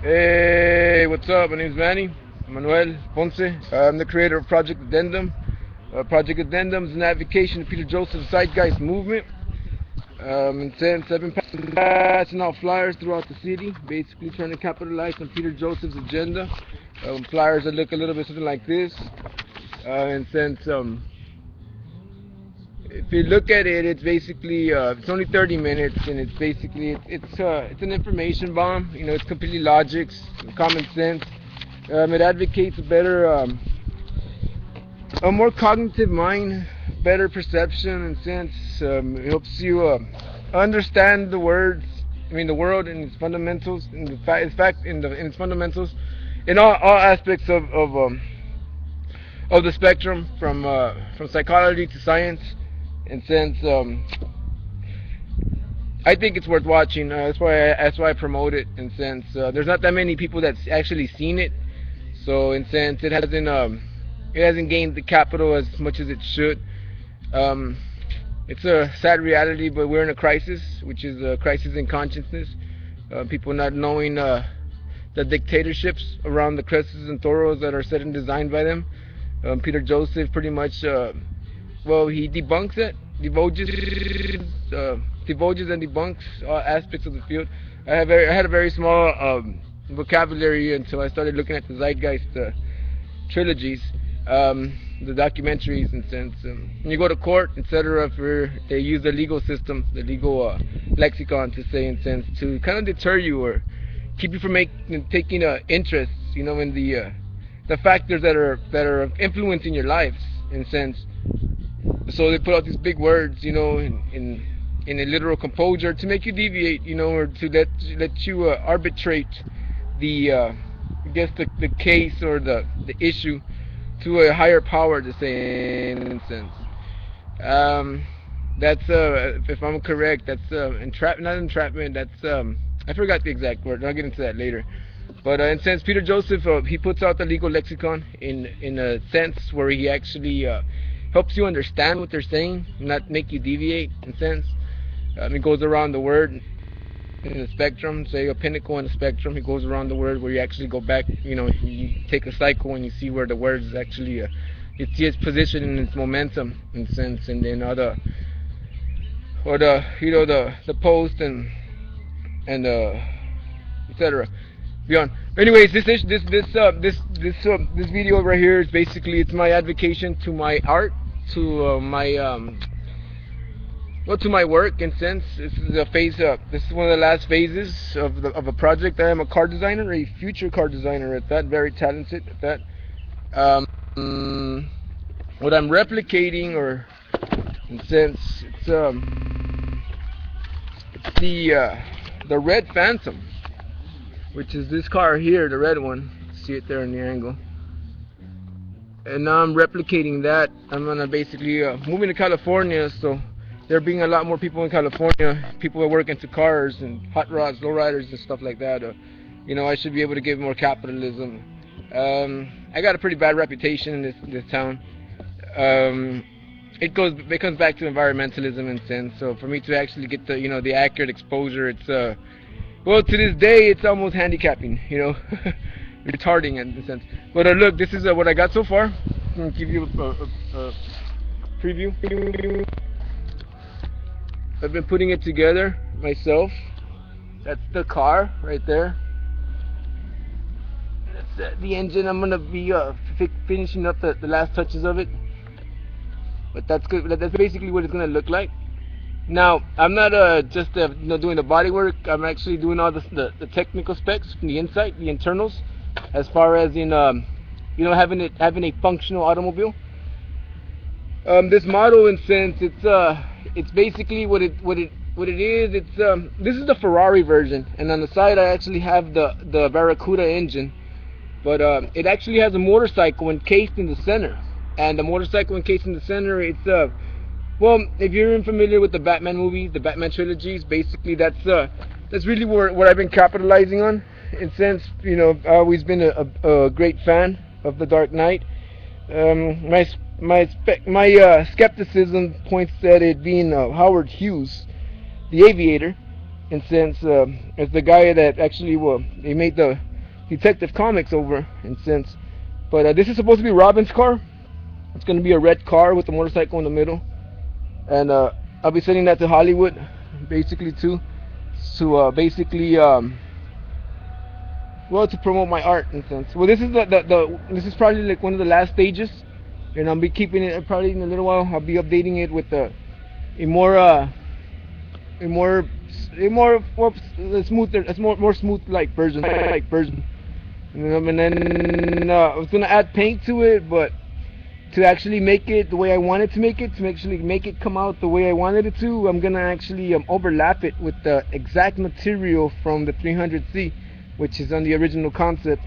Hey, what's up? My name's Manny, Emmanuels Ponce. I'm the creator of Project Addendum. Project Addendum is an advocacy of Peter Joseph's Zeitgeist movement. And since I've been passing out flyers throughout the city, basically trying to capitalize on Peter Joseph's agenda. Flyers that look a little bit something like this. And since if you look at it, it's basically it's only 30 minutes, and it's basically it's an information bomb. You know, it's completely logics, common sense. It advocates a more cognitive mind, better perception and sense. It helps you understand the words. I mean, the world and its fundamentals, in its fundamentals, in all aspects of the spectrum, from psychology to science. And since I think it's worth watching, that's why I promote it. And since there's not that many people that's actually seen it, so and since it hasn't gained the capital as much as it should, it's a sad reality. But we're in a crisis, which is a crisis in consciousness. People not knowing the dictatorships around the cresces and toros that are set and designed by them. Peter Joseph pretty much. Well, he debunks it, divulges and debunks all aspects of the field. I had a very small vocabulary until I started looking at the Zeitgeist trilogies, the documentaries, and since when you go to court, etc., they use the legal system, the legal lexicon to say, in sense, to kind of deter you or keep you from taking interest, in the factors that are influencing your lives, in sense. So they put out these big words, in a literal composure to make you deviate, or to let you arbitrate the the case or the issue to a higher power, to say, in a sense. That's if I'm correct, that's not entrapment. That's I forgot the exact word. I'll get into that later. But in a sense, Peter Joseph, he puts out the legal lexicon in a sense where he actually helps you understand what they're saying, not make you deviate, in a sense. It goes around the word in the spectrum, say a pinnacle in the spectrum. It goes around the word where you actually go back, you take a cycle and you see where the word is actually, you see its position and its momentum, in a sense, and then the post and etc. Beyond. Anyways, this video right here is basically, it's my advocation to my art, to to my work, in sense. This is a phase. This is one of the last phases of a project. I am a car designer, a future car designer at that, very talented at that. What I'm replicating, or in sense, it's the red Phantom, which is this car here, the red one. See it there in the angle. And now I'm replicating that. I'm gonna basically moving to California, so there being a lot more people in California, people that work into cars and hot rods, lowriders and stuff like that. I should be able to give more capitalism. I got a pretty bad reputation in this town. It comes back to environmentalism, in a sense. So for me to actually get the accurate exposure, it's well, to this day, it's almost handicapping, retarding in a sense. But look, this is what I got so far. I'm going to give you a preview. I've been putting it together myself. That's the car right there. That's the engine. I'm going to be finishing up the last touches of it. But that's good. That's basically what it's going to look like. Now, I'm not just doing the body work. I'm actually doing all the technical specs from the inside, the internals, as far as in having a functional automobile. This model, in sense, it's basically what it is. It's this is the Ferrari version, and on the side I actually have the Barracuda engine, but it actually has a motorcycle encased in the center, and the motorcycle encased in the center, it's well, if you're familiar with the Batman movies, the Batman trilogies, basically that's really what I've been capitalizing on. In a sense, I've always been a great fan of The Dark Knight. My skepticism points at it being Howard Hughes, the aviator, in a sense, as the guy that actually he made the Detective Comics over in sense. But this is supposed to be Robin's car. It's gonna be a red car with a motorcycle in the middle, and I'll be sending that to Hollywood, basically too, to basically well, to promote my art in a sense. Well, this is this is probably like one of the last stages, and I'll be keeping it probably in a little while. I'll be updating it with a more a more smoother, more smooth like version, and then I was gonna add paint to it, but to actually make it the way I wanted to make it, to actually make it come out the way I wanted it to, I'm gonna actually overlap it with the exact material from the 300C, which is on the original concept.